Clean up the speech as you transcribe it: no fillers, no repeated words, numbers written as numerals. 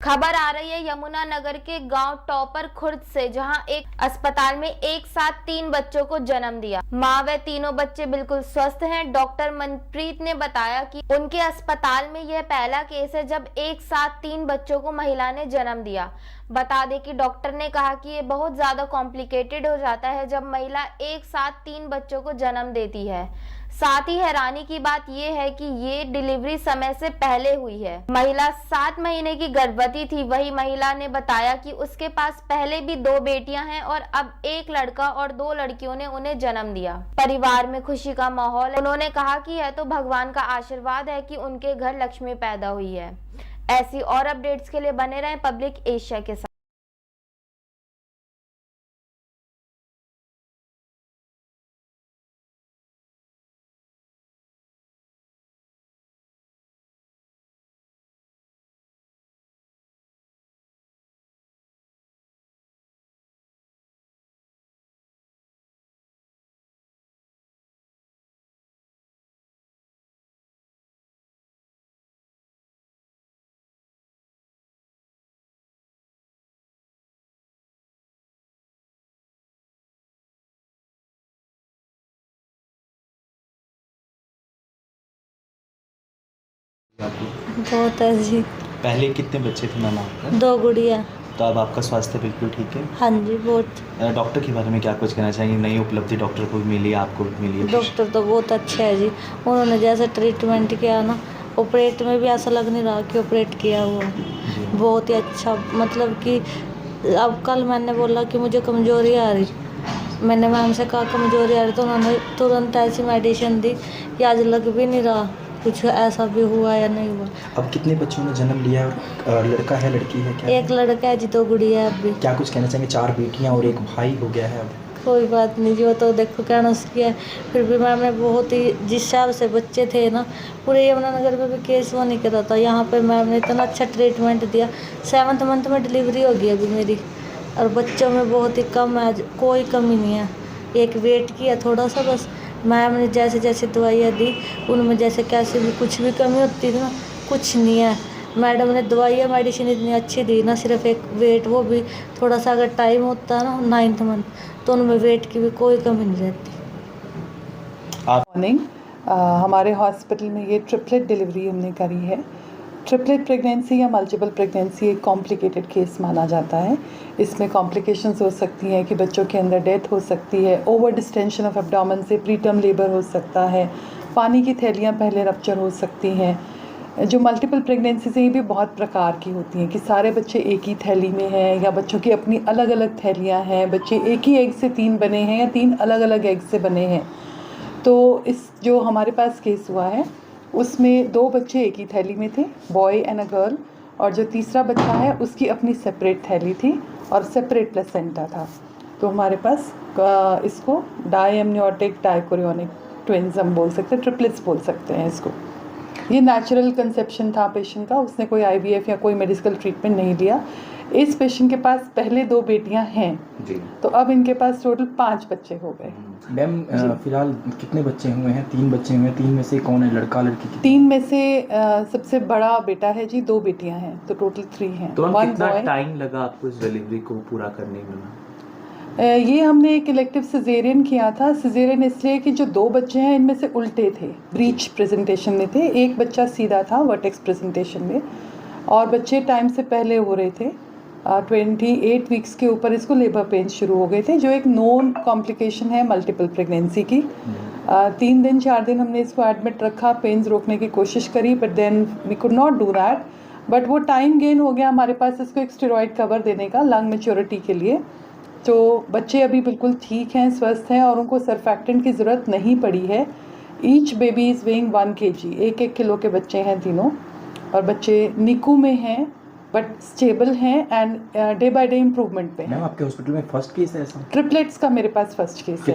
खबर आ रही है यमुनानगर के गांव टॉपर खुर्द से, जहां एक अस्पताल में एक साथ 3 बच्चों को जन्म दिया। मां व तीनों बच्चे बिल्कुल स्वस्थ हैं। डॉक्टर मनप्रीत ने बताया कि उनके अस्पताल में यह पहला केस है जब एक साथ 3 बच्चों को महिला ने जन्म दिया। बता दें कि डॉक्टर ने कहा कि ये बहुत ज्यादा कॉम्प्लिकेटेड हो जाता है जब महिला एक साथ 3 बच्चों को जन्म देती है। साथ ही हैरानी की बात यह है कि ये डिलीवरी समय से पहले हुई है। महिला 7 महीने की गर्भवती थी। वही महिला ने बताया कि उसके पास पहले भी 2 बेटियां हैं और अब एक लड़का और 2 लड़कियों ने उन्हें जन्म दिया। परिवार में खुशी का माहौल है। उन्होंने कहा कि यह तो भगवान का आशीर्वाद है कि उनके घर लक्ष्मी पैदा हुई है। ऐसी और अपडेट्स के लिए बने रहें पब्लिक एशिया के साथ। बहुत है जी। पहले कितने बच्चे थे मैम आपका? 2 गुड़िया। तो अब आपका स्वास्थ्य बिल्कुल ठीक है? हाँ जी, बहुत। डॉक्टर के बारे में क्या कुछ कहना चाहेंगे? नई उपलब्धि डॉक्टर को भी मिली, आपको भी मिली है? डॉक्टर तो बहुत अच्छे है जी। उन्होंने जैसे ट्रीटमेंट किया ना, ऑपरेट में भी ऐसा लग नहीं रहा कि ऑपरेट किया हुआ है। बहुत ही अच्छा, मतलब कि अब कल मैंने बोला कि मुझे कमज़ोरी आ रही, मैंने मैम से कहा कमज़ोरी आ रही, तो उन्होंने तुरंत ऐसी मेडिसिन दी कि आज लग भी नहीं रहा कुछ ऐसा भी हुआ या नहीं हुआ। अब कितने बच्चों ने जन्म लिया और लड़का है लड़की है क्या? एक लड़का है जी, 2 गुड़िया है अभी। क्या कुछ कहना चाहेंगे? 4 बेटियां और एक भाई हो गया है अब। कोई बात नहीं जी, वो तो देखो कहना उसकी है। फिर भी मैम ने बहुत ही, जिस हिसाब से बच्चे थे ना, पूरे यमुनानगर में भी केस वो नहीं करा था। यहाँ पे मैम ने इतना अच्छा ट्रीटमेंट दिया। 7th मंथ में डिलीवरी होगी अभी मेरी, और बच्चों में बहुत ही कम है, कोई कमी नहीं है। एक वेट की है थोड़ा सा बस। मैम ने जैसे जैसे दवाइयाँ दी उनमें जैसे कैसे भी कुछ भी कमी होती थी ना, कुछ नहीं है। मैडम ने दवाइयाँ मेडिसिन इतनी अच्छी दी ना, सिर्फ एक वेट, वो भी थोड़ा सा अगर टाइम होता है ना 9th मंथ, तो उनमें वेट की भी कोई कमी नहीं रहती। मॉर्निंग हमारे हॉस्पिटल में ये ट्रिपलेट डिलीवरी हमने करी है। ट्रिपलेट प्रेगनेंसी या मल्टीपल प्रेगनेंसी एक कॉम्प्लिकेटेड केस माना जाता है। इसमें कॉम्प्लिकेशंस हो सकती हैं कि बच्चों के अंदर डेथ हो सकती है, ओवर डिस्टेंशन ऑफ एब्डोमेन से प्रीटर्म लेबर हो सकता है, पानी की थैलियाँ पहले रप्चर हो सकती हैं। जो मल्टीपल प्रेगनेंसीज हैं ये भी बहुत प्रकार की होती हैं कि सारे बच्चे एक ही थैली में हैं या बच्चों की अपनी अलग अलग थैलियाँ हैं, बच्चे एक ही एग से 3 बने हैं या 3 अलग अलग एग से बने हैं। तो इस जो हमारे पास केस हुआ है उसमें 2 बच्चे एक ही थैली में थे, बॉय एंड अ गर्ल, और जो तीसरा बच्चा है उसकी अपनी सेपरेट थैली थी और सेपरेट प्लेसेंटा था। तो हमारे पास इसको डायएमनियोटिक डायकोरियोनिक ट्विन्स हम बोल सकते हैं, ट्रिपलेट्स बोल सकते हैं इसको। ये नेचुरल कंसेप्शन था पेशेंट का, उसने कोई IVF या कोई मेडिकल ट्रीटमेंट नहीं लिया। इस पेशेंट के पास पहले 2 बेटियां हैं जी, तो अब इनके पास टोटल 5 बच्चे हो गए। मैम फिलहाल कितने बच्चे हुए हैं? 3 बच्चे हुए हैं। 3 में से कौन है लड़का लड़की? 3 में से सबसे बड़ा बेटा है जी, 2 बेटियां हैं, तो टोटल 3 हैं। तो कितना टाइम लगा आपको इस डिलीवरी को पूरा करने में? ये हमने एक इलेक्टिव सिजेरियन किया था। सिजेरियन इसलिए कि जो 2 बच्चे हैं इनमें से उल्टे थे, ब्रीच प्रेजेंटेशन में थे। एक बच्चा सीधा था वर्टेक्स प्रेजेंटेशन में, और बच्चे टाइम से पहले हो रहे थे। 28 वीक्स के ऊपर इसको लेबर पेन शुरू हो गए थे, जो एक नोन कॉम्प्लिकेशन है मल्टीपल प्रेगनेंसी की। 3 दिन 4 दिन हमने इसको एडमिट रखा, पेन्स रोकने की कोशिश करी, but then we could not do that. But वो टाइम गेन हो गया हमारे पास इसको एक स्टेरॉइड कवर देने का लंग मैच्योरिटी के लिए। तो बच्चे अभी बिल्कुल ठीक हैं, स्वस्थ हैं, और उनको सरफैक्टेंट की ज़रूरत नहीं पड़ी है। Each baby is weighing 1 kg, 1-1 kilo के बच्चे हैं तीनों, और बच्चे निकू में हैं बट स्टेबल हैं and day by day improvement पे हैं। मैम आपके हॉस्पिटल में फर्स्ट केस है ऐसा? ट्रिपलेट्स का मेरे पास फर्स्ट केस है।